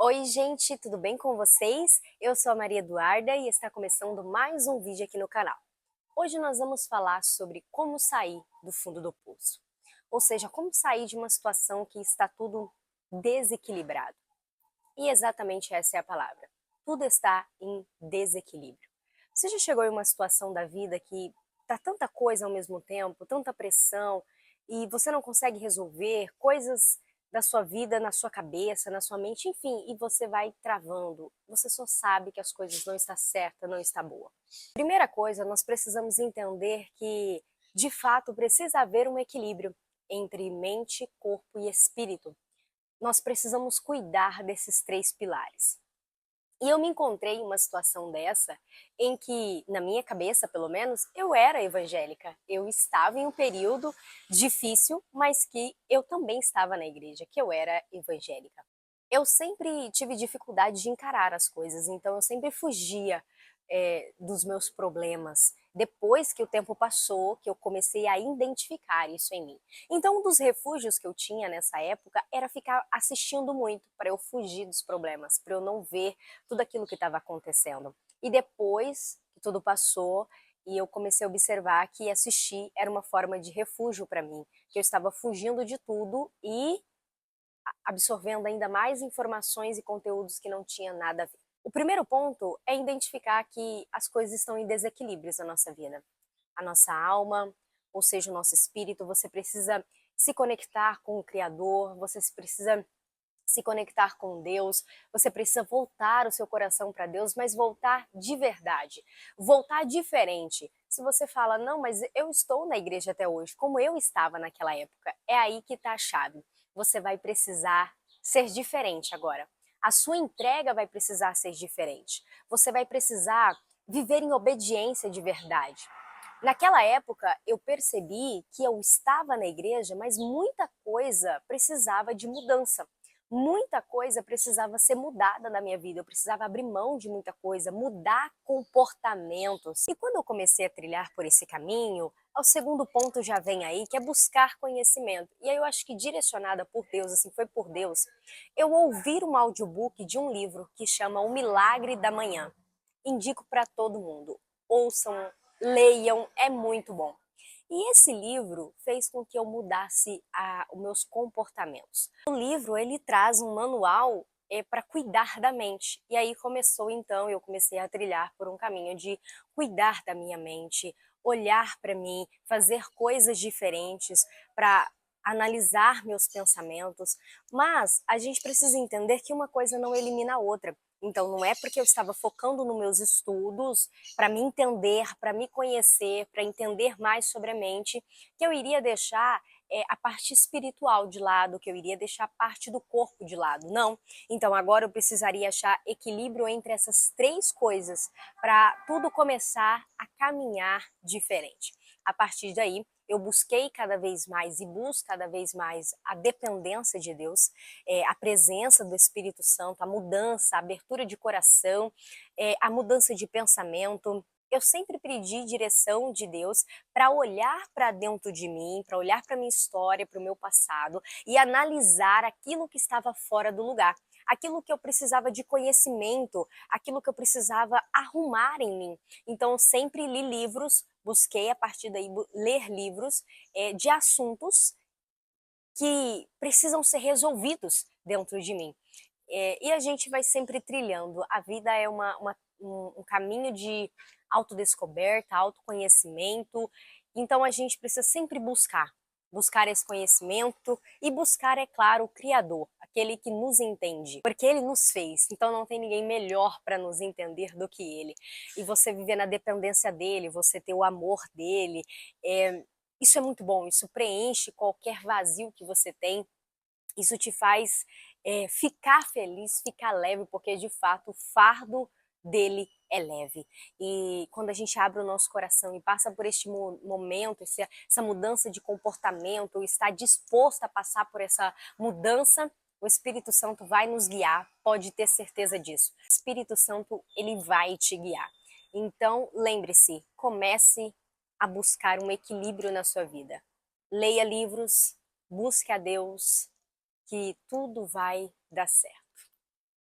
Oi, gente, tudo bem com vocês? Eu sou a Maria Eduarda e está começando mais um vídeo aqui no canal. Hoje nós vamos falar sobre como sair do fundo do poço, ou seja, como sair de uma situação que está tudo desequilibrado. E exatamente essa é a palavra. Tudo está em desequilíbrio. Você já chegou em uma situação da vida que tá tanta coisa ao mesmo tempo, tanta pressão, e você não consegue resolver coisas da sua vida na sua cabeça, na sua mente, enfim, e você vai travando. Você só sabe que as coisas não estão certas, não está boa. Primeira coisa, nós precisamos entender que, de fato, precisa haver um equilíbrio entre mente, corpo e espírito. Nós precisamos cuidar desses três pilares. E eu me encontrei em uma situação dessa, em que, na minha cabeça, pelo menos, eu era evangélica. Eu estava em um período difícil, mas que eu também estava na igreja, que eu era evangélica. Eu sempre tive dificuldade de encarar as coisas, então eu sempre fugia dos meus problemas. Depois que o tempo passou, que eu comecei a identificar isso em mim. Então, um dos refúgios que eu tinha nessa época era ficar assistindo muito, para eu fugir dos problemas, para eu não ver tudo aquilo que estava acontecendo. E depois que tudo passou, e eu comecei a observar que assistir era uma forma de refúgio para mim, que eu estava fugindo de tudo e absorvendo ainda mais informações e conteúdos que não tinha nada a ver. O primeiro ponto é identificar que as coisas estão em desequilíbrios na nossa vida. A nossa alma, ou seja, o nosso espírito, você precisa se conectar com o Criador, você precisa se conectar com Deus, você precisa voltar o seu coração para Deus, mas voltar de verdade, voltar diferente. Se você fala, não, mas eu estou na igreja até hoje, como eu estava naquela época, é aí que está a chave. Você vai precisar ser diferente agora. A sua entrega vai precisar ser diferente. Você vai precisar viver em obediência de verdade. Naquela época, eu percebi que eu estava na igreja, mas muita coisa precisava de mudança. Muita coisa precisava ser mudada na minha vida, eu precisava abrir mão de muita coisa, mudar comportamentos. E quando eu comecei a trilhar por esse caminho, o segundo ponto já vem aí, que é buscar conhecimento. E aí eu acho que direcionada por Deus, assim, foi por Deus, eu ouvi um audiobook de um livro que chama O Milagre da Manhã. Indico para todo mundo. Ouçam, leiam, é muito bom. E esse livro fez com que eu mudasse os meus comportamentos. O livro ele traz um manual para cuidar da mente. E aí começou então, eu comecei a trilhar por um caminho de cuidar da minha mente, olhar para mim, fazer coisas diferentes para analisar meus pensamentos. Mas a gente precisa entender que uma coisa não elimina a outra. Então não é porque eu estava focando nos meus estudos para me entender, para me conhecer, para entender mais sobre a mente, que eu iria deixar a parte espiritual de lado, que eu iria deixar a parte do corpo de lado. Não. Então agora eu precisaria achar equilíbrio entre essas três coisas para tudo começar a caminhar diferente. A partir daí, eu busquei cada vez mais e busco cada vez mais a dependência de Deus, a presença do Espírito Santo, a mudança, a abertura de coração, a mudança de pensamento. Eu sempre pedi direção de Deus para olhar para dentro de mim, para olhar para minha história, para o meu passado e analisar aquilo que estava fora do lugar, aquilo que eu precisava de conhecimento, aquilo que eu precisava arrumar em mim. Então, eu sempre li livros, busquei a partir daí ler livros de assuntos que precisam ser resolvidos dentro de mim. E a gente vai sempre trilhando. A vida é um caminho de autodescoberta, autoconhecimento. Então a gente precisa sempre buscar esse conhecimento e buscar, é claro, o Criador, aquele que nos entende, porque Ele nos fez, então não tem ninguém melhor para nos entender do que Ele. E você viver na dependência dEle, você ter o amor dEle, isso é muito bom, isso preenche qualquer vazio que você tem, isso te faz ficar feliz, ficar leve, porque de fato o fardo dele é leve. E quando a gente abre o nosso coração e passa por este momento, essa mudança de comportamento, está disposto a passar por essa mudança, o Espírito Santo vai nos guiar, pode ter certeza disso. O Espírito Santo, ele vai te guiar. Então, lembre-se, comece a buscar um equilíbrio na sua vida. Leia livros, busque a Deus, que tudo vai dar certo.